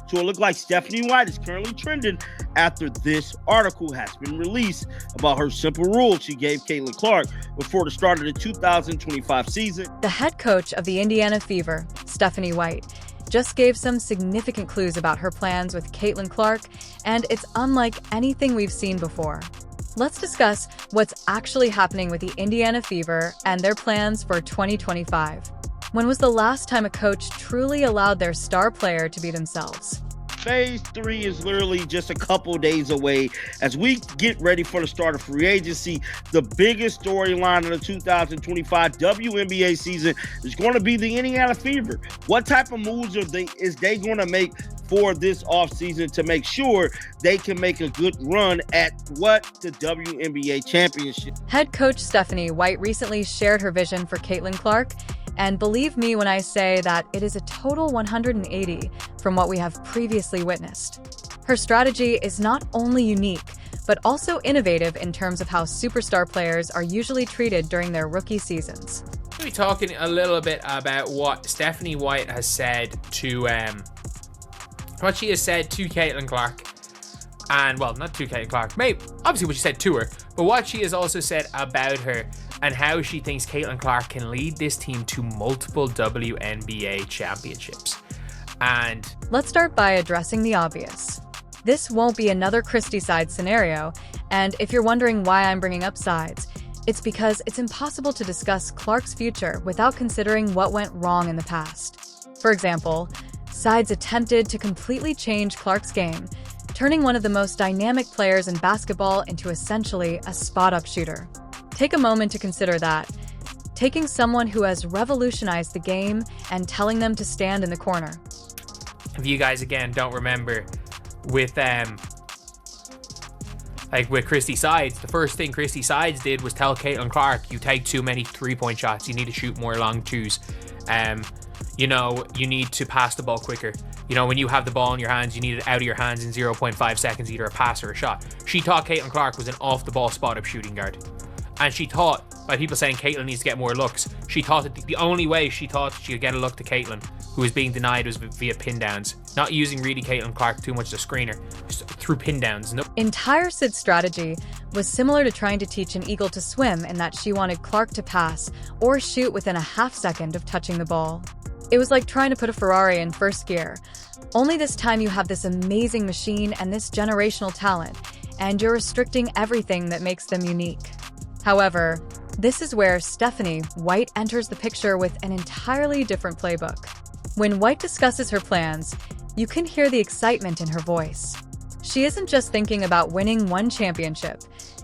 So it looked like Stephanie White is currently trending after this article has been released about her simple rule she gave Caitlin Clark before the start of the 2025 season. The head coach of the Indiana Fever, Stephanie White, just gave some significant clues about her plans with Caitlin Clark, and it's unlike anything we've seen before. Let's discuss what's actually happening with the Indiana Fever and their plans for 2025. When was the last time a coach truly allowed their star player to be themselves? Phase 3 is literally just a couple days away as we get ready for the start of free agency. The biggest storyline of the 2025 WNBA season is going to be the Indiana Fever. What type of moves is they going to make for this offseason to make sure they can make a good run at the WNBA championship? Head coach Stephanie White recently shared her vision for Caitlin Clark, and believe me when I say that it is a total 180 from what we have previously witnessed. Her strategy is not only unique, but also innovative in terms of how superstar players are usually treated during their rookie seasons. We'll be talking a little bit about what Stephanie White has said to Caitlin Clark. And, well, not to Caitlin Clark, maybe obviously what she said to her, but what she has also said about her and how she thinks Caitlin Clark can lead this team to multiple WNBA championships. And let's start by addressing the obvious. This won't be another Christie side scenario, and if you're wondering why I'm bringing up sides, it's because it's impossible to discuss Clark's future without considering what went wrong in the past. For example, sides attempted to completely change Clark's game, turning one of the most dynamic players in basketball into essentially a spot-up shooter. Take a moment to consider that. Taking someone who has revolutionized the game and telling them to stand in the corner. If you guys, again, don't remember, with Christy Sides, the first thing Christy Sides did was tell Caitlin Clark, you take too many three-point shots, you need to shoot more long twos. You need to pass the ball quicker. When you have the ball in your hands, you need it out of your hands in 0.5 seconds, either a pass or a shot. She thought Caitlin Clark was an off-the-ball spot-up shooting guard. And she thought, by people saying Caitlin needs to get more looks, she thought that the only way she thought she could get a look to Caitlin, who was being denied, was via pin downs. Not using really Caitlin Clark too much as a screener, just through pin downs. Entire Sid's strategy was similar to trying to teach an eagle to swim in that she wanted Clark to pass or shoot within a half second of touching the ball. It was like trying to put a Ferrari in first gear. Only this time you have this amazing machine and this generational talent, and you're restricting everything that makes them unique. However, this is where Stephanie White enters the picture with an entirely different playbook. When White discusses her plans, you can hear the excitement in her voice. She isn't just thinking about winning one championship.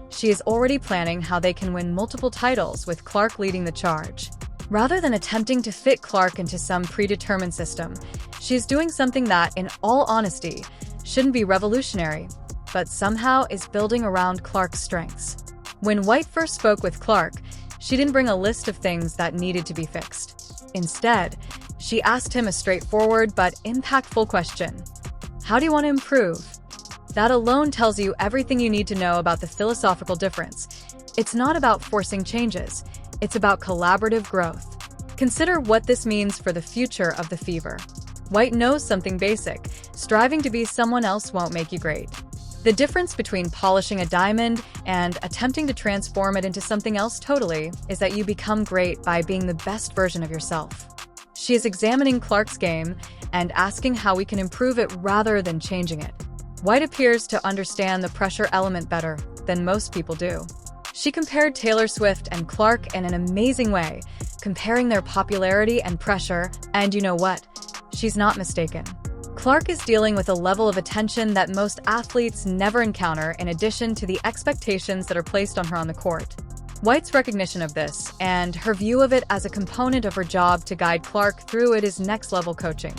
She is already planning how they can win multiple titles with Clark leading the charge. Rather than attempting to fit Clark into some predetermined system, she's doing something that, in all honesty, shouldn't be revolutionary, but somehow is building around Clark's strengths. When White first spoke with Clark, she didn't bring a list of things that needed to be fixed. Instead, she asked him a straightforward but impactful question. How do you want to improve? That alone tells you everything you need to know about the philosophical difference. It's not about forcing changes. It's about collaborative growth. Consider what this means for the future of the Fever. White knows something basic. Striving to be someone else won't make you great. The difference between polishing a diamond and attempting to transform it into something else totally is that you become great by being the best version of yourself. She is examining Clark's game and asking how we can improve it rather than changing it. White appears to understand the pressure element better than most people do. She compared Taylor Swift and Clark in an amazing way, comparing their popularity and pressure, and you know what? She's not mistaken. Clark is dealing with a level of attention that most athletes never encounter, in addition to the expectations that are placed on her on the court. White's recognition of this, and her view of it as a component of her job to guide Clark through it, is next-level coaching.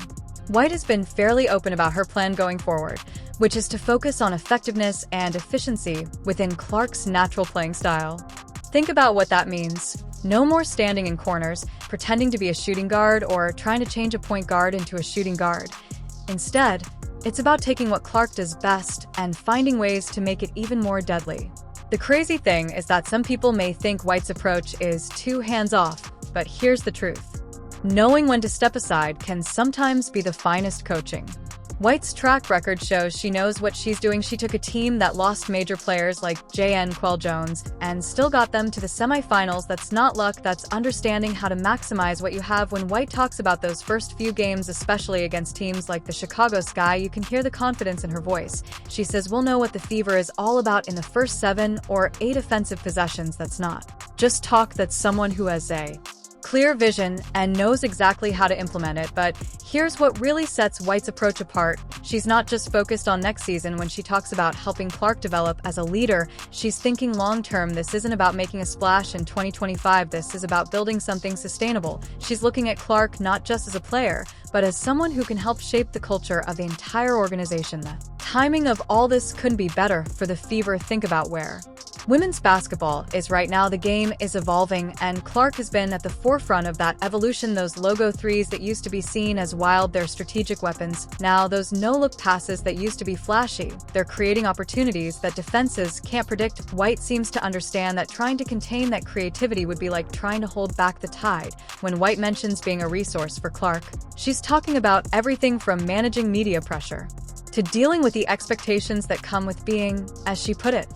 White has been fairly open about her plan going forward, which is to focus on effectiveness and efficiency within Clark's natural playing style. Think about what that means. No more standing in corners, pretending to be a shooting guard, or trying to change a point guard into a shooting guard. Instead, it's about taking what Clark does best and finding ways to make it even more deadly. The crazy thing is that some people may think White's approach is too hands-off, but here's the truth. Knowing when to step aside can sometimes be the finest coaching. White's track record shows she knows what she's doing. She took a team that lost major players like J.N. Quell-Jones and still got them to the semifinals. That's not luck, that's understanding how to maximize what you have. When White talks about those first few games, especially against teams like the Chicago Sky, you can hear the confidence in her voice. She says, "We'll know what the Fever is all about in the first 7 or 8 offensive possessions." That's not just talk, that's someone who has a clear vision and knows exactly how to implement it. But here's what really sets White's approach apart. She's not just focused on next season. When she talks about helping Clark develop as a leader, she's thinking long-term. This isn't about making a splash in 2025. This is about building something sustainable. She's looking at Clark not just as a player, but as someone who can help shape the culture of the entire organization. The timing of all this couldn't be better for the Fever. Think about where women's basketball is right now. The game is evolving, and Clark has been at the forefront of that evolution. Those logo threes that used to be seen as wild, they're strategic weapons. Now, those no-look passes that used to be flashy, they're creating opportunities that defenses can't predict. White seems to understand that trying to contain that creativity would be like trying to hold back the tide. When White mentions being a resource for Clark, she's talking about everything from managing media pressure to dealing with the expectations that come with being, as she put it.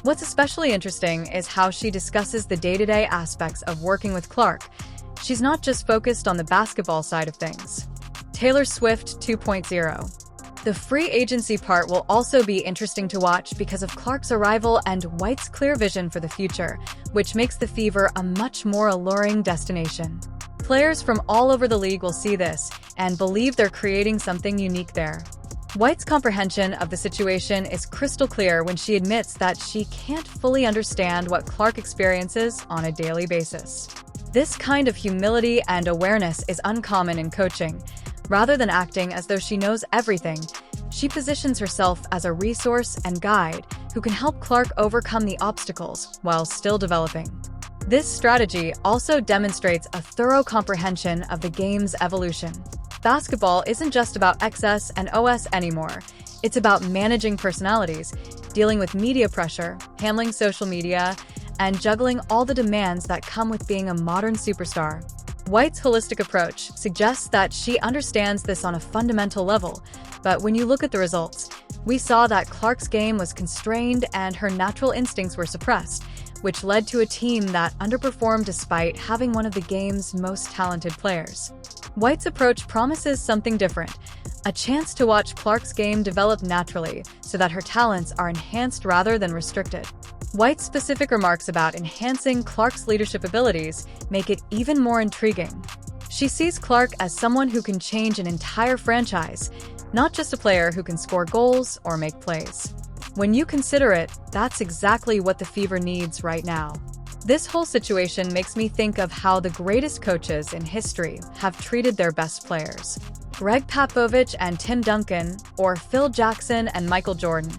What's especially interesting is how she discusses the day-to-day aspects of working with Clark. She's not just focused on the basketball side of things. Taylor Swift 2.0. The free agency part will also be interesting to watch because of Clark's arrival and White's clear vision for the future, which makes the Fever a much more alluring destination. Players from all over the league will see this and believe they're creating something unique there. White's comprehension of the situation is crystal clear when she admits that she can't fully understand what Clark experiences on a daily basis. This kind of humility and awareness is uncommon in coaching. Rather than acting as though she knows everything, she positions herself as a resource and guide who can help Clark overcome the obstacles while still developing. This strategy also demonstrates a thorough comprehension of the game's evolution. Basketball isn't just about XS and OS anymore. It's about managing personalities, dealing with media pressure, handling social media, and juggling all the demands that come with being a modern superstar. White's holistic approach suggests that she understands this on a fundamental level, but when you look at the results, we saw that Clark's game was constrained and her natural instincts were suppressed, which led to a team that underperformed despite having one of the game's most talented players. White's approach promises something different, a chance to watch Clark's game develop naturally so that her talents are enhanced rather than restricted. White's specific remarks about enhancing Clark's leadership abilities make it even more intriguing. She sees Clark as someone who can change an entire franchise, not just a player who can score goals or make plays. When you consider it, that's exactly what the Fever needs right now. This whole situation makes me think of how the greatest coaches in history have treated their best players. Greg Popovich and Tim Duncan, or Phil Jackson and Michael Jordan,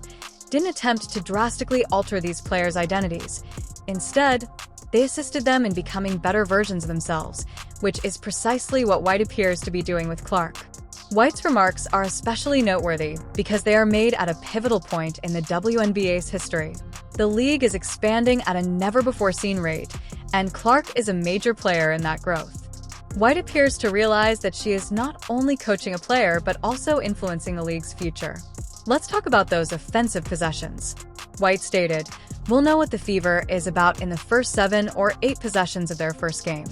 didn't attempt to drastically alter these players' identities. Instead, they assisted them in becoming better versions of themselves, which is precisely what White appears to be doing with Clark. White's remarks are especially noteworthy because they are made at a pivotal point in the WNBA's history. The league is expanding at a never-before-seen rate, and Clark is a major player in that growth. White appears to realize that she is not only coaching a player but also influencing the league's future. Let's talk about those offensive possessions. White stated, "We'll know what the Fever is about in the first 7 or 8 possessions of their first game."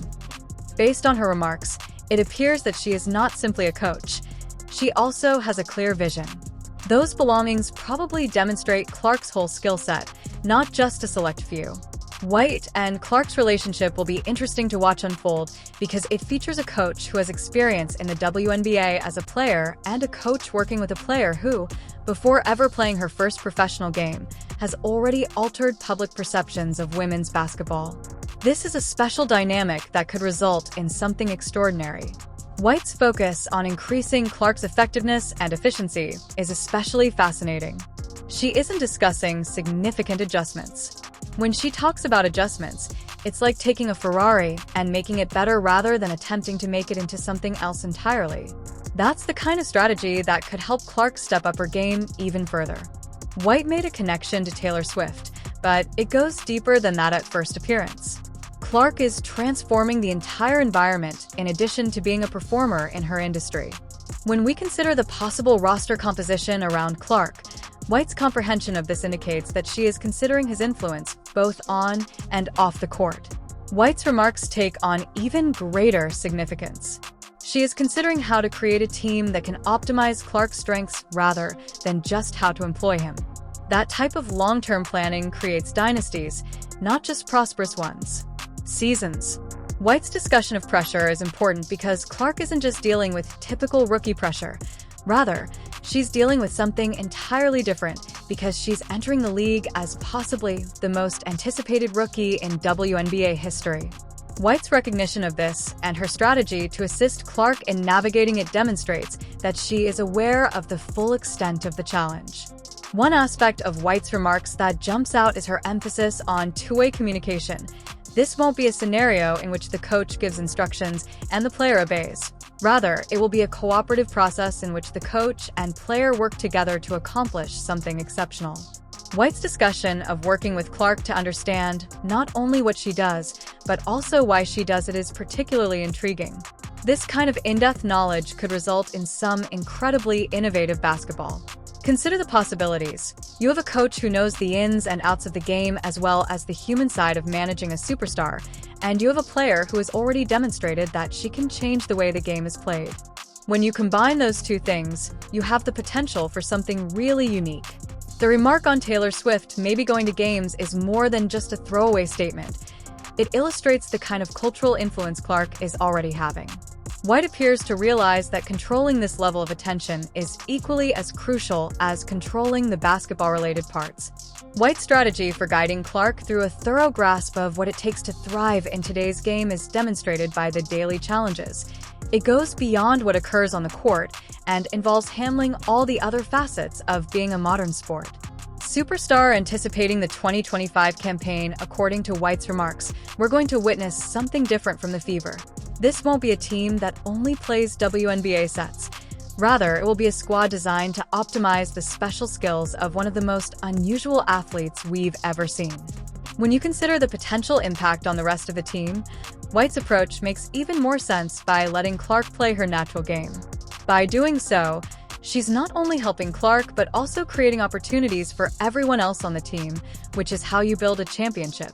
Based on her remarks, it appears that she is not simply a coach. She also has a clear vision. Those belongings probably demonstrate Clark's whole skill set, not just a select few. White and Clark's relationship will be interesting to watch unfold because it features a coach who has experience in the WNBA as a player and a coach working with a player who, before ever playing her first professional game, has already altered public perceptions of women's basketball. This is a special dynamic that could result in something extraordinary. White's focus on increasing Clark's effectiveness and efficiency is especially fascinating. She isn't discussing significant adjustments. When she talks about adjustments, it's like taking a Ferrari and making it better rather than attempting to make it into something else entirely. That's the kind of strategy that could help Clark step up her game even further. White made a connection to Taylor Swift, but it goes deeper than that at first appearance. Clark is transforming the entire environment in addition to being a performer in her industry. When we consider the possible roster composition around Clark, White's comprehension of this indicates that she is considering his influence both on and off the court. White's remarks take on even greater significance. She is considering how to create a team that can optimize Clark's strengths rather than just how to employ him. That type of long-term planning creates dynasties, not just prosperous ones. Seasons. White's discussion of pressure is important because Clark isn't just dealing with typical rookie pressure. Rather, she's dealing with something entirely different because she's entering the league as possibly the most anticipated rookie in WNBA history. White's recognition of this and her strategy to assist Clark in navigating it demonstrates that she is aware of the full extent of the challenge. One aspect of White's remarks that jumps out is her emphasis on two-way communication. This won't be a scenario in which the coach gives instructions and the player obeys. Rather, it will be a cooperative process in which the coach and player work together to accomplish something exceptional. White's discussion of working with Clark to understand not only what she does, but also why she does it is particularly intriguing. This kind of in-depth knowledge could result in some incredibly innovative basketball. Consider the possibilities. You have a coach who knows the ins and outs of the game as well as the human side of managing a superstar, and you have a player who has already demonstrated that she can change the way the game is played. When you combine those two things, you have the potential for something really unique. The remark on Taylor Swift maybe going to games is more than just a throwaway statement. It illustrates the kind of cultural influence Clark is already having. White appears to realize that controlling this level of attention is equally as crucial as controlling the basketball-related parts. White's strategy for guiding Clark through a thorough grasp of what it takes to thrive in today's game is demonstrated by the daily challenges. It goes beyond what occurs on the court and involves handling all the other facets of being a modern sport. Superstar anticipating the 2025 campaign, according to White's remarks, we're going to witness something different from the Fever. This won't be a team that only plays WNBA sets. Rather, it will be a squad designed to optimize the special skills of one of the most unusual athletes we've ever seen. When you consider the potential impact on the rest of the team, White's approach makes even more sense by letting Clark play her natural game. By doing so, she's not only helping Clark but also creating opportunities for everyone else on the team, which is how you build a championship.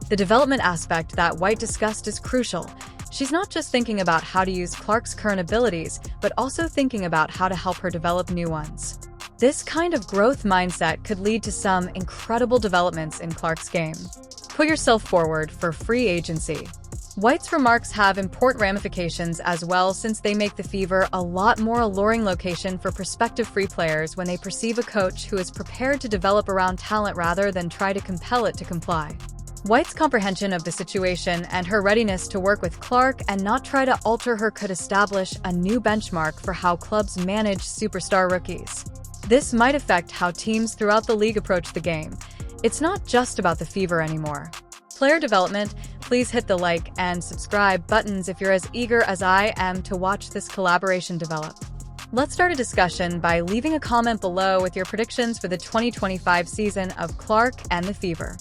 The development aspect that White discussed is crucial. She's not just thinking about how to use Clark's current abilities, but also thinking about how to help her develop new ones. This kind of growth mindset could lead to some incredible developments in Clark's game. Put yourself forward for free agency. White's remarks have important ramifications as well, since they make the Fever a lot more alluring location for prospective free players when they perceive a coach who is prepared to develop around talent rather than try to compel it to comply. White's comprehension of the situation and her readiness to work with Clark and not try to alter her could establish a new benchmark for how clubs manage superstar rookies. This might affect how teams throughout the league approach the game. It's not just about the Fever anymore. Player development, please hit the like and subscribe buttons if you're as eager as I am to watch this collaboration develop. Let's start a discussion by leaving a comment below with your predictions for the 2025 season of Clark and the Fever.